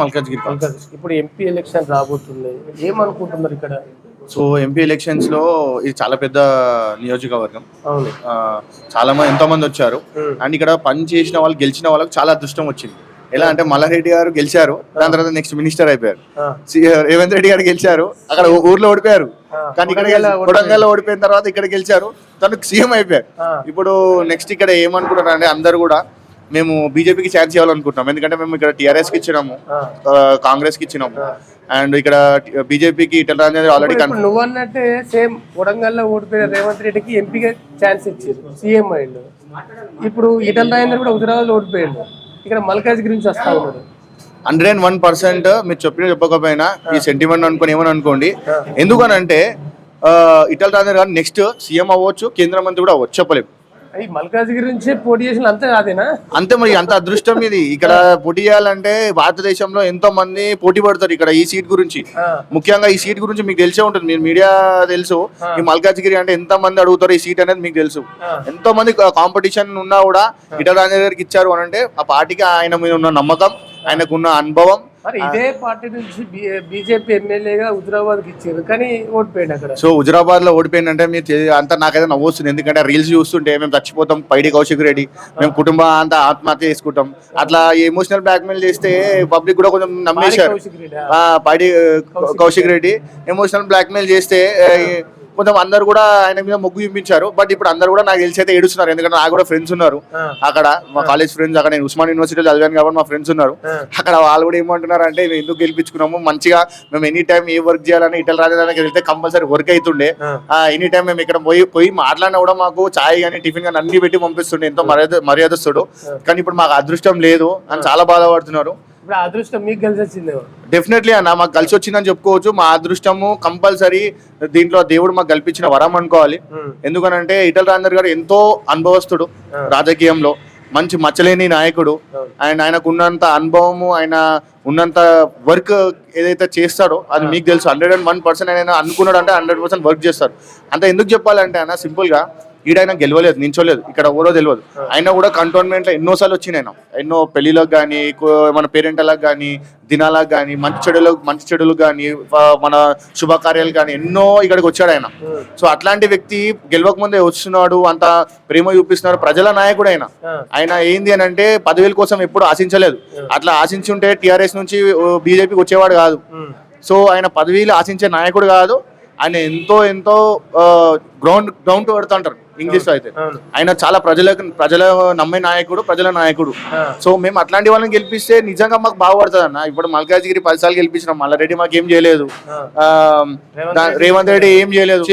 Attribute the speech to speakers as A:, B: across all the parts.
A: మల్కాజ్గిరి.
B: ఇప్పుడు MP election రాబోతుంది, ఏమనుకుంటున్నారు ఇక్కడ?
A: సో ఎంపీ ఎలక్షన్స్ లో ఇది చాలా పెద్ద నియోజకవర్గం.
B: అవును.
A: చాలా మంది ఎంతో మంది వచ్చారు. అండ్ ఇక్కడ పని చేసిన వాళ్ళు గెలిచిన వాళ్ళకి చాలా అదృష్టం వచ్చింది. ఎలా అంటే మల్లారెడ్డి గారు గెలిచారు, దాని తర్వాత నెక్స్ట్ మినిస్టర్ అయిపోయారు. రేవంత్ రెడ్డి గారు గెలిచారు, అక్కడ ఊర్లో ఓడిపోయారు. కానీ ఇక్కడ కొడంగల్లో ఓడిపోయిన తర్వాత ఇక్కడ గెలిచారు, తనకు సీఎం అయిపోయారు. ఇప్పుడు నెక్స్ట్ ఇక్కడ ఏమనుకుంటారు అంటే అందరు కూడా మేము బీజేపీకి ఛాన్స్ ఇవ్వాలనుకుంటున్నాం. ఎందుకంటే మేము ఇక్కడ టీఆర్ఎస్ కి ఇచ్చినాము, కాంగ్రెస్ కి ఇచ్చినాము, అండ్ ఇక్కడ బీజేపీకి ఈటెల రాజేందర్ ఆల్రెడీ.
B: నువ్వు అన్నట్టే సేమ్ కొడంగల్లో ఓడిపోయిన రేవంత్ రెడ్డికి ఎంపీగా ఛాన్స్ ఇచ్చారు, సీఎం అయ్యిండు. ఇప్పుడు ఈటెల రాజేందర్ కూడా హుజరాబాద్ ఓడిపోయాడు, ఇక్కడ మల్కాజ్గిరి నుంచి వస్తా ఉన్నాడు.
A: 101% మీరు చెప్పకపోయినా ఈ సెంటిమెంట్ అనుకుని ఏమని అనుకోండి. ఎందుకనంటే ఈటెల రాజేందర్ గారు నెక్స్ట్ సీఎం అవ్వచ్చు, కేంద్ర మంత్రి కూడా అవ్వచ్చు, చెప్పలేము.
B: మల్కాజ్గిరి నుంచి పోటీ చేసిన అంతే కాదేనా?
A: అంతే మరి, అంత అదృష్టం ఇది. ఇక్కడ పోటీ చేయాలంటే భారతదేశంలో ఎంతో మంది పోటీ పడతారు ఇక్కడ ఈ సీట్ గురించి. ముఖ్యంగా ఈ సీట్ గురించి మీకు తెలిసే ఉంటుంది, మీరు మీడియా తెలుసు. ఈ మల్కాజ్గిరి అంటే ఎంత మంది అడుగుతారు ఈ సీట్ అనేది మీకు తెలుసు. ఎంతో మంది కాంపిటీషన్ ఉన్నా కూడా ఈటెల రాజేందర్ గారికి ఇచ్చారు అని అంటే ఆ పార్టీకి ఆయన మీద ఉన్న నమ్మకం, ఆయనకున్న అనుభవం.
B: ఇదే పార్టీ నుంచి బీజేపీ ఎమ్మెల్యేగా హుజరాబాద్ కి ఇచ్చారు, కానీ ఓడిపోయింది అక్కడ.
A: సో హుజరాబాద్ లో ఓడిపోయిందంటే మీరు అంతా నాకైతే నవ్వొస్తుంది. ఎందుకంటే రీల్స్ చూస్తుంటే మేము చచ్చిపోతాం, పైడి కౌశిక్ రెడ్డి, మేము కుటుంబం అంతా ఆత్మహత్య చేసుకుంటాం, అట్లా ఎమోషనల్ బ్లాక్ మెయిల్ చేస్తే పబ్లిక్ కూడా కొంచెం నమ్మేశారు. Paidi Kaushik Reddy emotional blackmail చేస్తే కొంచెం అందరు కూడా ఆయన మీద మొగ్గు చూపించారు. బట్ ఇప్పుడు అందరు కూడా నాకు తెలిసి అయితే ఏడుస్తున్నారు. ఎందుకంటే నాకు కూడా ఫ్రెండ్స్ ఉన్నారు అక్కడ, మా కాలేజ్ ఫ్రెండ్స్. అక్కడ నేను ఉస్మాన్ యూనివర్సిటీలో చదివాను కాబట్టి మా ఫ్రెండ్స్ ఉన్నారు అక్కడ. వాళ్ళు కూడా ఏమంటున్నారు అంటే మేము ఎందుకు గెలిపించుకున్నాము, మంచిగా మేము ఎనీ టైం ఏ వర్క్ చేయాలని ఈటెల రాజేందర్ వెళ్తే కంపల్సరీ వర్క్ అవుతుండే. ఎనీ టైం మేము ఇక్కడ పోయి మాట్లాడినా కూడా మాకు చాయ్ కానీ టిఫిన్ కానీ అన్ని పెట్టి పంపిస్తుండే, ఎంతో మర్యాదస్తుడు. కానీ ఇప్పుడు మాకు అదృష్టం లేదు అని చాలా బాధపడుతున్నారు.
B: అదృష్టం మీకు కలిసి వచ్చింది?
A: డెఫినెట్లీ అన్న, మాకు కలిసి వచ్చిందని చెప్పుకోవచ్చు. మా అదృష్టము కంపల్సరీ దీంట్లో దేవుడు మాకు కల్పించిన వరం అనుకోవాలి. ఎందుకనంటే ఈటెల రాజేందర్ గారు ఎంతో అనుభవస్తుడు రాజకీయంలో, మంచి మచ్చలేని నాయకుడు. అండ్ ఆయనకు ఉన్నంత అనుభవము, ఆయన ఉన్నంత వర్క్ ఏదైతే చేస్తాడో అది మీకు తెలుసు. 101% ఆయన అనుకున్నాడు అంటే 100% వర్క్ చేస్తారు. అంత ఎందుకు చెప్పాలంటే అన్న, సింపుల్ గా ఈడైనా గెలవలేదు, నించోలేదు, ఇక్కడ ఎవరో తెలియదు. అయినా కూడా కంటోన్మెంట్ లో ఎన్నోసార్లు వచ్చినాయి, ఎన్నో పెళ్లిలకు కానీ, మన పేరెంటలకు కానీ, దినాలకు కానీ, మంచి చెడులకు కానీ, మన శుభకార్యాలు కానీ ఎన్నో ఇక్కడికి వచ్చాడు ఆయన. సో అట్లాంటి వ్యక్తి గెలవక ముందే వస్తున్నాడు, అంత ప్రేమ చూపిస్తున్నాడు, ప్రజల నాయకుడు ఆయన. ఆయన ఏంది అని అంటే పదవుల కోసం ఎప్పుడు ఆశించలేదు. అట్లా ఆశించి ఉంటే టీఆర్ఎస్ నుంచి బీజేపీకి వచ్చేవాడు కాదు. సో ఆయన పదవిలు ఆశించే నాయకుడు కాదు. ఆయన ఎంతో గ్రౌండ్ టు ఎర్త్ అంటారు ఇంగ్లీష్ లో అయితే. ఆయన చాలా ప్రజల నమ్మే నాయకుడు, ప్రజల నాయకుడు. సో మేము అట్లాంటి వాళ్ళని గెలిపిస్తే నిజంగా మాకు బాగుపడుతుంది అన్న. ఇప్పుడు మల్కాజ్గిరి 10 సార్లు గెలిపించినాం, మల్లారెడ్డి మాకు ఏం చేయలేదు, రేవంత్ రెడ్డి ఏం చేయలేదు.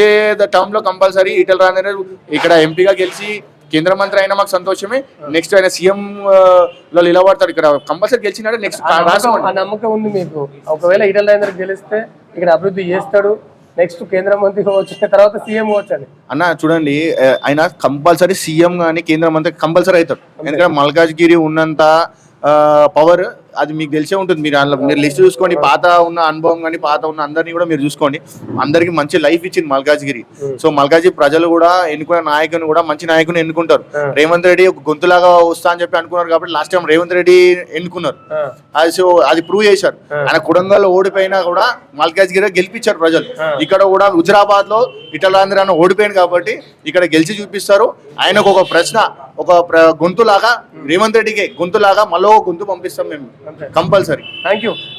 A: టర్మ్ లో కంపల్సరీ ఈటెల రాజేందర్ ఇక్కడ ఎంపీగా గెలిచి కేంద్ర మంత్రి అయినా మాకు సంతోషమే. నెక్స్ట్ ఆయన సీఎం లో నిలబడతాడు, ఇక్కడ కంపల్సరీ గెలిచినాడు. నెక్స్ట్
B: నమ్మకం ఉంది మీకు? ఒకవేళ ఈటెల రాజేందర్ గెలిస్తే ఇక్కడ అభివృద్ధి చేస్తాడు, నెక్స్ట్ కేంద్ర మంత్రి వచ్చిన తర్వాత సీఎం వచ్చాను
A: అన్న. చూడండి, ఆయన కంపల్సరీ సీఎం గానీ కేంద్ర మంత్రి కంపల్సరీ అవుతాడు. ఎందుకంటే మల్కాజ్గిరి ఉన్నంత పవర్ అది మీకు తెలిసే ఉంటుంది. మీరు లిస్ట్ చూసుకోండి, పాత ఉన్న అనుభవం కానీ, పాత ఉన్న అందరినీ కూడా మీరు చూసుకోండి. అందరికి మంచి లైఫ్ ఇచ్చింది మల్కాజ్గిరి. సో మల్కాజ్గిరి ప్రజలు కూడా ఎన్నుకున్న నాయకుని కూడా మంచి నాయకుని ఎన్నుకుంటారు. రేవంత్ రెడ్డి ఒక గొంతులాగా వస్తా అని చెప్పి అనుకున్నారు కాబట్టి లాస్ట్ టైం రేవంత్ రెడ్డి ఎన్నుకున్నారు. సో అది ప్రూవ్ చేశారు. ఆయన కొడంగల్లో ఓడిపోయినా కూడా మల్కాజ్గిరి గెలిపించారు ప్రజలు. ఇక్కడ కూడా హుజరాబాద్ లో ఈటెల రాజేందర్ అన్న ఓడిపోయింది కాబట్టి ఇక్కడ గెలిచి చూపిస్తారు. ఆయనకు ఒక ప్రశ్న, ఒక గొంతులాగా రేవంత్ రెడ్డికి గొంతులాగా మళ్ళీ గొంతు పంపిస్తాం మేము కంపల్సరీ.
B: Thank you.